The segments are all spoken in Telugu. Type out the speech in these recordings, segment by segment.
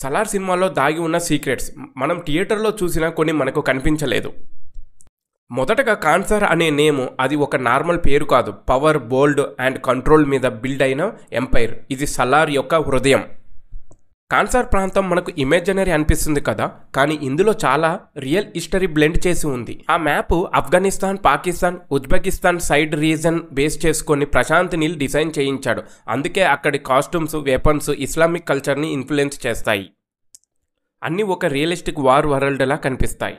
సలార్ సినిమాలో దాగి ఉన్న సీక్రెట్స్ మనం థియేటర్లో చూసినా కొన్ని మనకు కనిపించలేదు. మొదటగా కాన్సర్ అనే నేము అది ఒక నార్మల్ పేరు కాదు. పవర్, బోల్డ్ అండ్ కంట్రోల్ మీద బిల్డ్ అయిన ఎంపైర్. ఇది సలార్ యొక్క హృదయం. కాన్సర్ ప్రాంతం మనకు ఇమేజినరీ అనిపిస్తుంది కదా, కానీ ఇందులో చాలా రియల్ హిస్టరీ బ్లెండ్ చేసి ఉంది. ఆ map Afghanistan, Pakistan, Uzbekistan side reason base చేసుకొని ప్రశాంత్ నీల్ డిజైన్ చేయించాడు. అందుకే అక్కడి కాస్ట్యూమ్స్, వెపన్స్ ఇస్లామిక్ కల్చర్ని ఇన్ఫ్లుయెన్స్ చేస్తాయి. అన్నీ ఒక రియలిస్టిక్ వార్ వరల్డ్లా కనిపిస్తాయి.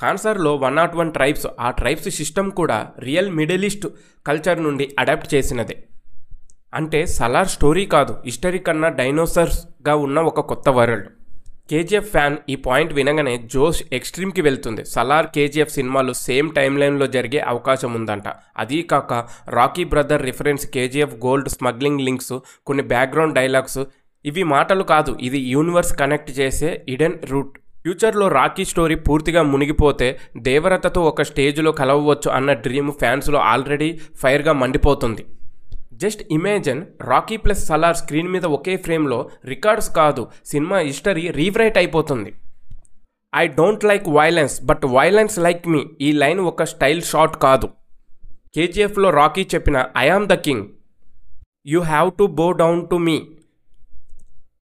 కాన్సర్లో 101 ట్రైబ్స్, ఆ ట్రైబ్స్ సిస్టమ్ కూడా రియల్ మిడిల్ ఈస్ట్ కల్చర్ నుండి అడాప్ట్ చేసినదే. అంటే సలార్ స్టోరీ కాదు, హిస్టరీ కన్నా డైనోసార్స్గా ఉన్న ఒక కొత్త వరల్డ్. కేజీఎఫ్ ఫ్యాన్ ఈ పాయింట్ వినగానే జోష్ ఎక్స్ట్రీమ్కి వెళ్తుంది. సలార్, కేజీఎఫ్ సినిమాలు సేమ్ టైమ్ లైన్లో జరిగే అవకాశం ఉందంట. అదీ కాక Rocky brother reference, KGF gold smuggling links, కొన్ని బ్యాక్గ్రౌండ్ డైలాగ్స్, ఇవి మాటలు కాదు, ఇది యూనివర్స్ కనెక్ట్ చేసే హిడెన్ రూట్. ఫ్యూచర్లో రాకీ స్టోరీ పూర్తిగా మునిగిపోతే దేవరతతో ఒక స్టేజ్లో కలవవచ్చు అన్న డ్రీమ్ ఫ్యాన్స్లో ఆల్రెడీ ఫైర్గా మండిపోతుంది. Just imagine Rocky plus Salaar screen మీద ఒకే ఫ్రేమ్లో. రికార్డ్స్ కాదు, సినిమా హిస్టరీ రీరైట్ అయిపోతుంది. I don't like violence but violence like me, ఈ లైన్ ఒక స్టైల్ షాట్ కాదు. కేజీఎఫ్లో రాకీ చెప్పిన I am the king, you have to bow down to me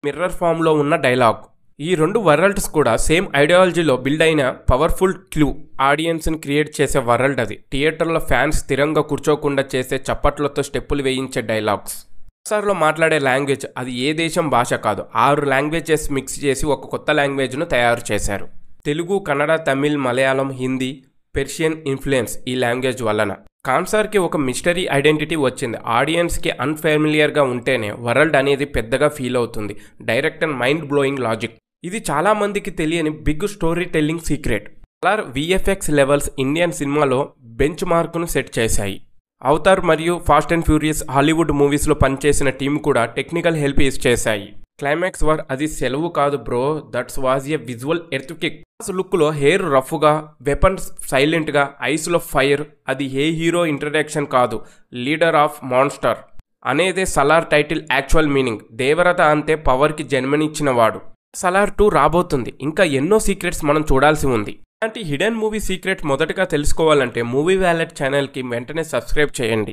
mirror ఫామ్లో ఉన్న డైలాగ్. ఈ రెండు వరల్డ్స్ కూడా సేమ్ ఐడియాలజీలో బిల్డ్ అయిన పవర్ఫుల్ క్లూ. ఆడియన్స్ని క్రియేట్ చేసే వరల్డ్ అది. థియేటర్లో ఫ్యాన్స్ స్థిరంగా కూర్చోకుండా చేసే చప్పట్లతో స్టెప్పులు వేయించే డైలాగ్స్. కాన్సర్లో మాట్లాడే లాంగ్వేజ్ అది ఏ దేశం భాష కాదు, 6 లాంగ్వేజెస్ మిక్స్ చేసి ఒక కొత్త లాంగ్వేజ్ను తయారు చేశారు. తెలుగు, కన్నడ, తమిళ్, మలయాళం, హిందీ, పెర్షియన్ ఇన్ఫ్లుయెన్స్ ఈ లాంగ్వేజ్ వలన. కాన్సర్కి ఒక మిస్టరీ ఐడెంటిటీ వచ్చింది. ఆడియన్స్కి అన్ఫెమిలియర్గా ఉంటేనే వరల్డ్ అనేది పెద్దగా ఫీల్ అవుతుంది. Direct and mind blowing logic. ఇది చాలామందికి తెలియని big story telling secret. Salaar VFX levels Indian సినిమాలో బెంచ్ మార్కును సెట్ చేశాయి. అవతార్ మరియు ఫాస్ట్ అండ్ ఫ్యూరియస్ హాలీవుడ్ మూవీస్లో పనిచేసిన టీం కూడా టెక్నికల్ హెల్ప్ చేశాయి. క్లైమాక్స్ వార్ అది సెలవు కాదు bro, that's was a visual earth kick. లుక్లో హెయిర్ రఫ్గా, వెపన్స్ సైలెంట్గా, ఐస్లో ఫైర్. అది ఏ హీరో ఇంట్రడక్షన్ కాదు, లీడర్ ఆఫ్ మాన్స్టర్ అనేదే సలార్ టైటిల్ యాక్చువల్ మీనింగ్. దేవరత అంతే పవర్కి జన్మనిచ్చినవాడు. సలార్ 2 రాబోతుంది. ఇంకా ఎన్నో సీక్రెట్స్ మనం చూడాల్సి ఉంది. ఇలాంటి హిడెన్ మూవీ సీక్రెట్ మొదటగా తెలుసుకోవాలంటే మూవీ వ్యాలెట్ ఛానల్కి వెంటనే సబ్స్క్రైబ్ చేయండి.